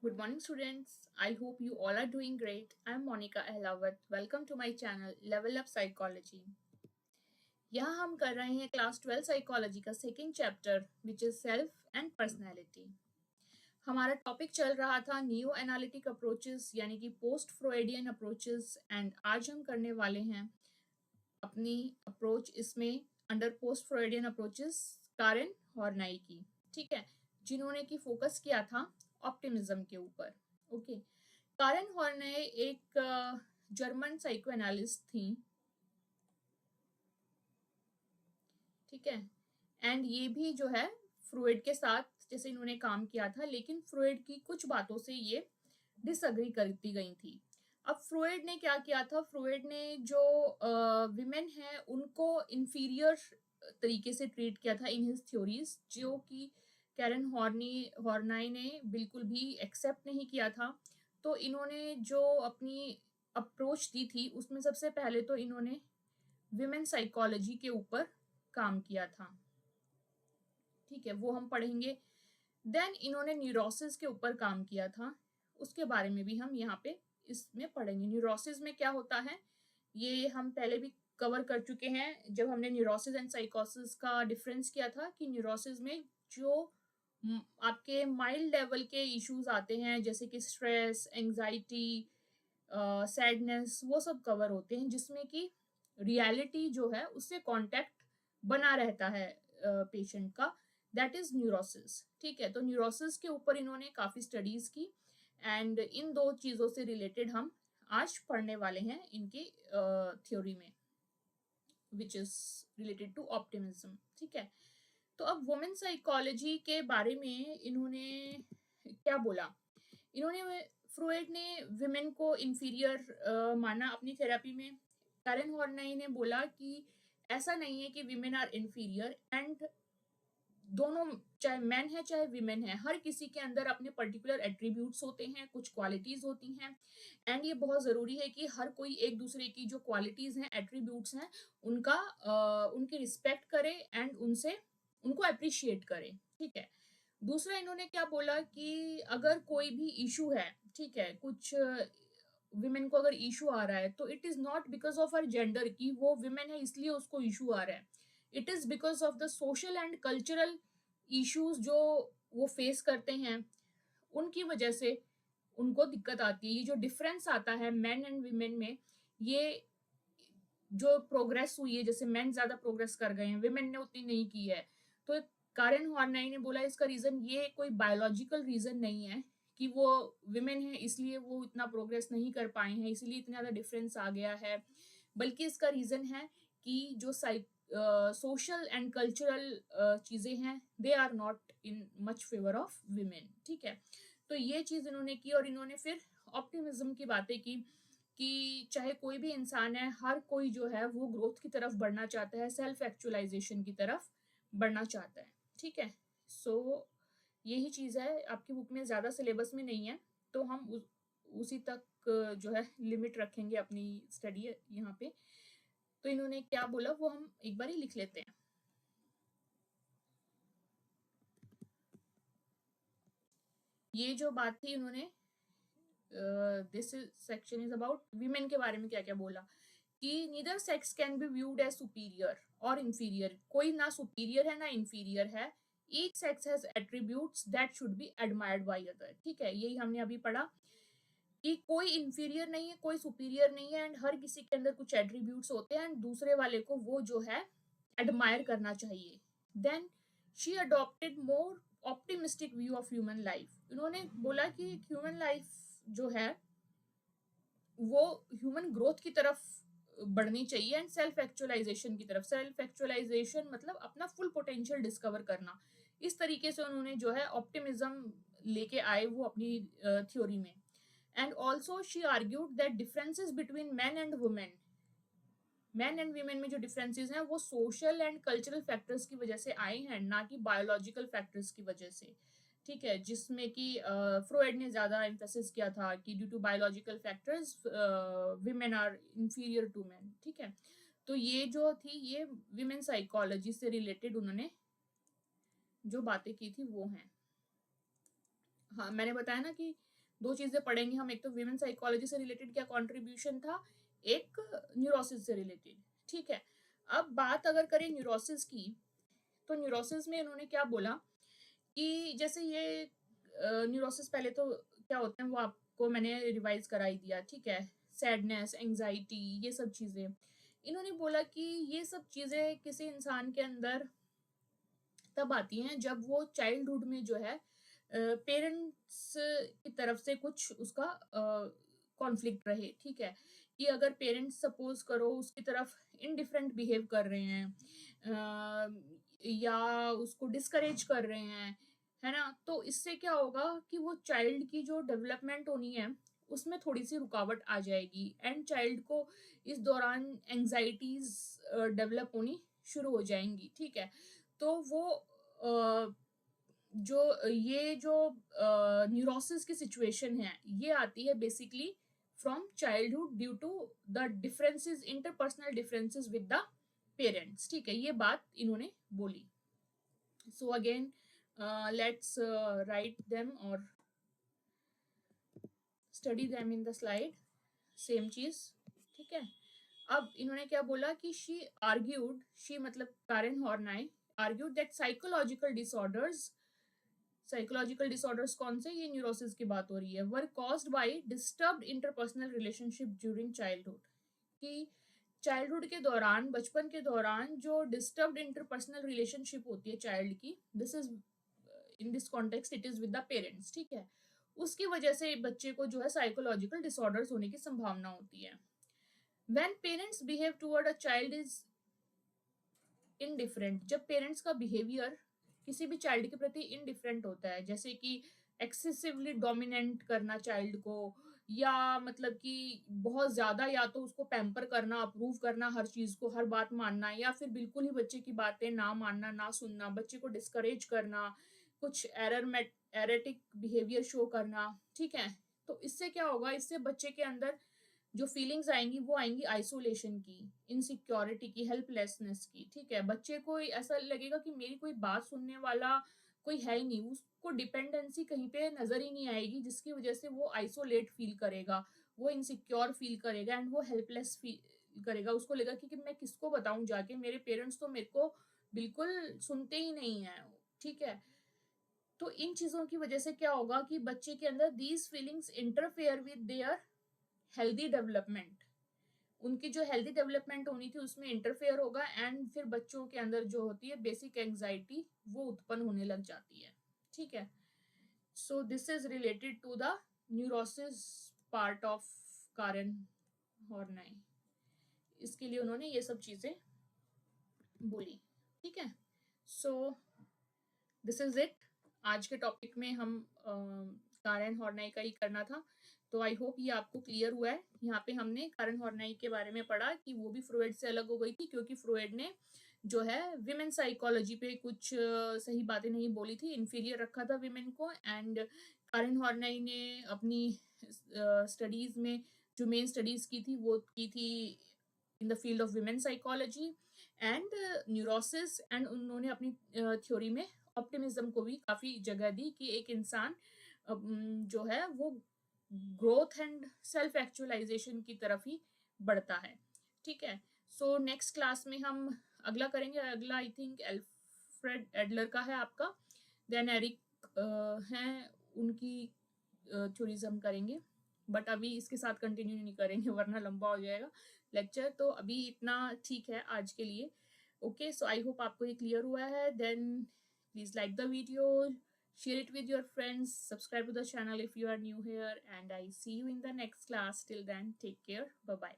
Good morning, students. I hope you all are doing great. I'm Monica Ahlawat. Welcome to my channel Level Up Psychology. यहाँ हम कर रहे हैं class 12 psychology का second chapter which is self and personality. हमारा topic चल रहा था न्यू एनालिटिक अप्रोचेस यानी कि पोस्ट फ्रोइडियन अप्रोचेस एंड आज हम करने वाले हैं अपनी अप्रोच इसमें अंडर पोस्ट फ्रोइडियन अप्रोचेस कारेन हॉर्नाई की। ठीक है, जिन्होंने की फोकस किया था ऑप्टिमिज्म के ऊपर। ओके, कारेन हॉर्ने एक जर्मन साइको एनालिस्ट थी। ठीक है, एंड ये भी जो है फ्रॉइड के साथ जैसे इन्होंने काम किया था, लेकिन फ्रॉइड की कुछ बातों से ये डिसअग्री करती गई थी। अब फ्रॉइड ने क्या किया था, फ्रॉइड ने जो विमेन है उनको इंफीरियर तरीके से ट्रीट किया था इन हिज थ्योरीज, जो कि कैरन हॉर्नाई ने बिल्कुल भी एक्सेप्ट नहीं किया था। तो इन्होंने जो अपनी अप्रोच दी थी उसमें सबसे पहले तो इन्होंने विमेन साइकोलॉजी के ऊपर काम किया था। ठीक है, वो हम पढ़ेंगे। देन इन्होंने न्यूरोसिस के ऊपर काम किया था, उसके बारे में भी हम यहाँ पे इसमें पढ़ेंगे। न्यूरोसिस में क्या होता है ये हम पहले भी कवर कर चुके हैं जब हमने न्यूरोसिस एंड साइकोसिस का डिफरेंस किया था कि न्यूरोसिस में जो आपके माइल्ड लेवल के इश्यूज आते हैं जैसे कि स्ट्रेस, एंजाइटी, सैडनेस, वो सब कवर होते हैं जिसमें कि रियलिटी जो है उससे कांटेक्ट बना रहता है पेशेंट का, दैट इज न्यूरोसिस। ठीक है, तो न्यूरोसिस के ऊपर इन्होंने काफी स्टडीज की एंड इन दो चीजों से रिलेटेड हम आज पढ़ने वाले हैं इनकी थ्योरी में which is related to optimism. ठीक है, तो अब वुमेन साइकोलॉजी के बारे में इन्होंने क्या बोला। इन्होंने फ्रॉइड ने विमेन को इंफीरियर माना अपनी थेरेपी में। कैरन हॉर्नाई ने बोला कि ऐसा नहीं है कि विमेन आर इंफीरियर, एंड दोनों चाहे मैन है चाहे विमेन है, हर किसी के अंदर अपने पर्टिकुलर एट्रीब्यूट्स होते हैं, कुछ क्वालिटीज होती हैं, एंड ये बहुत जरूरी है कि हर कोई एक दूसरे की जो क्वालिटीज हैं, एट्रीब्यूट्स हैं, उनका उनकी रिस्पेक्ट करे एंड उनसे उनको अप्रिशिएट करे। ठीक है, दूसरा इन्होंने क्या बोला कि अगर कोई भी इशू है, ठीक है, कुछ विमेन को अगर इशू आ रहा है तो it is not because of her gender की वो विमेन है इसलिए उसको इशू आ रहा है, it is because of the social and cultural issues जो वो फेस करते हैं, उनकी वजह से उनको दिक्कत आती है। ये जो डिफरेंस आता है मैन एंड वीमेन में, ये जो प्रोग्रेस हुई है, जैसे मैन ज्यादा प्रोग्रेस कर गए हैं, विमेन ने उतनी नहीं की है, तो कारेन हॉर्नाई ने बोला इसका रीजन ये कोई बायोलॉजिकल रीजन नहीं है कि वो विमेन है इसलिए वो इतना प्रोग्रेस नहीं कर पाए हैं, इसलिए इतना ज्यादा डिफरेंस आ गया है, बल्कि इसका रीजन है कि जो सोशल एंड कल्चरल चीजें हैं they are not in much favour of women. ठीक है, तो ये चीज इन्होंने की और इन्होंने फिर ऑप्टिमिज्म की बातें की कि चाहे कोई भी इंसान है, हर कोई जो है वो ग्रोथ की तरफ बढ़ना चाहता है, सेल्फ एक्चुअलाइजेशन की तरफ बढ़ना चाहता है। ठीक है, सो यही चीज है, आपकी बुक में ज्यादा सिलेबस में नहीं है, तो हम उसी तक जो है लिमिट रखेंगे अपनी स्टडी यहाँ पे। तो इन्होंने क्या बोला वो हम एक बार ही लिख लेते हैं। ये जो बात थी उन्होंने, this section is about women के बारे में क्या क्या बोला कि neither sex can be viewed as superior और इंफीरियर, कोई ना सुपीरियर है ना इंफीरियर है, each sex has attributes that should be admired by other. ठीक है, यही हमने अभी पढ़ा कि कोई इंफीरियर नहीं है, कोई सुपीरियर नहीं है, एंड हर किसी के अंदर कुछ एट्रीब्यूट्स होते हैं एंड दूसरे वाले को वो जो है एडमायर करना चाहिए। Then she adopted more optimistic view of human life. उन्होंने बोला कि ह्यूमन लाइफ जो है वो ह्यूमन ग्रोथ की तरफ बढ़नी चाहिए एंड सेल्फ एक्चुअलाइजेशन की तरफ। सेल्फ एक्चुअलाइजेशन मतलब अपना फुल पोटेंशियल डिस्कवर करना। इस तरीके से उन्होंने जो है ऑप्टिमिज्म लेके आए वो अपनी थ्योरी में। And also she argued that differences between man and women, man and women में जो डिफरेंसेस हैं वो सोशल एंड कल्चरल फैक्टर्स की वजह से आए हैं, ना कि बायोलॉजिकल फैक्टर्स की वजह से। ठीक है, जिसमें कि फ्रॉइड ने ज्यादा एम्फेसिस किया था कि due to biological factors women are inferior to man. ठीक है, तो ये जो थी ये विमेन साइकोलॉजी से रिलेटेड उन्होंने जो बातें की थी वो हैं। हाँ, मैंने बताया ना कि दो चीजें पढ़ेंगे हम, एक तो विमेन साइकोलॉजी से रिलेटेड क्या कंट्रीब्यूशन था, एक न्यूरोसिस से रिलेटेड। ठीक है, अब बात अगर करें न्यूरोसिस की, तो न्यूरोसिस में इन्होंने क्या बोला कि जैसे ये न्यूरोसिस पहले तो क्या होते हैं वो आपको मैंने रिवाइज करा ही दिया। ठीक है, सैडनेस, एंजाइटी, ये सब चीजें। इन्होंने बोला कि ये सब चीजें किसी इंसान के अंदर तब आती हैं जब वो चाइल्डहुड में जो है पेरेंट्स की तरफ से कुछ उसका कॉन्फ्लिक्ट रहे। ठीक है, कि अगर पेरेंट्स सपोज करो उसकी तरफ इनडिफरेंट बिहेव कर रहे हैं, या उसको डिस्करेज कर रहे हैं, है ना, तो इससे क्या होगा कि वो चाइल्ड की जो डेवलपमेंट होनी है उसमें थोड़ी सी रुकावट आ जाएगी, एंड चाइल्ड को इस दौरान एंजाइटीज डेवलप होनी शुरू हो जाएंगी। ठीक है, तो वो जो न्यूरोसिस की सिचुएशन है ये आती है basically from childhood due to the differences, interpersonal differences with the parents. ठीक है, ये बात इन्होंने बोली। So again let's write them और study them in the slide, same चीज। ठीक है, अब इन्होंने क्या बोला कि शी मतलब Karen Horney argued that psychological disorders कौन से, ये न्यूरोसिस की बात हो रही है, were caused by disturbed interpersonal relationship during childhood. कि चाइल्डहुड के दौरान, बचपन के दौरान जो डिस्टर्ब्ड इंटरपर्सनल रिलेशनशिप होती है चाइल्ड की, this is in this context it is with the parents. ठीक है, उसकी वजह से बच्चे को जो है साइकोलॉजिकल डिसऑर्डर्स होने की संभावना होती है। When parents behave toward a child is indifferent, जब पेरेंट्स का बिहेवियर किसी भी चाइल्ड के प्रति इनडिफरेंट होता है, जैसे कि एक्सेसिवली डोमिनेंट करना चाइल्ड को, या मतलब कि बहुत ज्यादा, या तो उसको पैम्पर करना, अप्रूव करना हर चीज को, हर बात मानना, या फिर बिल्कुल ही बच्चे की बातें ना मानना, ना सुनना, बच्चे को डिस्करेज करना, कुछ एरेटिक बिहेवियर शो करना। ठीक है, तो इससे क्या होगा, इससे बच्चे के अंदर जो फीलिंग्स आएंगी वो आएंगी आइसोलेशन की, इनसिक्योरिटी की, हेल्पलेसनेस की। ठीक है, बच्चे को ऐसा लगेगा कि मेरी कोई बात सुनने वाला कोई है ही नहीं, उसको डिपेंडेंसी कहीं पे नजर ही नहीं आएगी, जिसकी वजह से वो आइसोलेट फील करेगा, वो इनसिक्योर फील करेगा, एंड वो हेल्पलेस फील करेगा। उसको लगेगा कि मैं किसको बताऊं जाके, मेरे पेरेंट्स तो मेरे को बिल्कुल सुनते ही नहीं है। ठीक है, तो इन चीजों की वजह से क्या होगा कि बच्चे के अंदर these feelings interfere with their healthy development, उनकी जो हेल्दी डेवलपमेंट होनी थी उसमें इंटरफेयर होगा, एंड फिर बच्चों के अंदर जो होती है बेसिक एंजाइटी वो उत्पन्न होने लग जाती है। ठीक है, so this is related to the neurosis part of Karen Horney, इसके लिए उन्होंने ये सब चीजें बोली। ठीक है, सो दिस इज इट। आज के टॉपिक में हम कारेन हॉर्नाई का ही करना था, तो आई होप ये आपको क्लियर हुआ है। यहाँ पे हमने कारेन हॉर्नाई के बारे में पढ़ा कि वो भी फ्रॉइड से अलग हो गई थी, क्योंकि फ्रॉइड ने जो है विमेन साइकोलॉजी पे कुछ सही बातें नहीं बोली थी, इन्फीरियर रखा था विमेन को, एंड कारेन हॉर्नाई ने अपनी स्टडीज में जो मेन स्टडीज की थी वो की थी in the field of women psychology and neurosis, and उन्होंने अपनी थ्योरी में ऑप्टिमिज्म को भी काफी जगह दी कि एक इंसान जो है वो ग्रोथ एंड सेल्फ एक्चुअलाइजेशन की तरफ ही बढ़ता है। ठीक है, सो नेक्स्ट क्लास में हम अगला करेंगे, अगला आई थिंक एल्फ्रेड एडलर का है आपका, देन एरिक हैं, उनकी थ्योरीज हम करेंगे, बट अभी इसके साथ कंटिन्यू नहीं करेंगे वरना लंबा हो जाएगा लेक्चर, तो अभी इतना ठीक है आज के लिए। ओके, सो आई होप आपको ये क्लियर हुआ है। Then please like the video, share it with your friends, subscribe to the channel if you are new here, and I see you in the next class. Till then, take care, bye bye.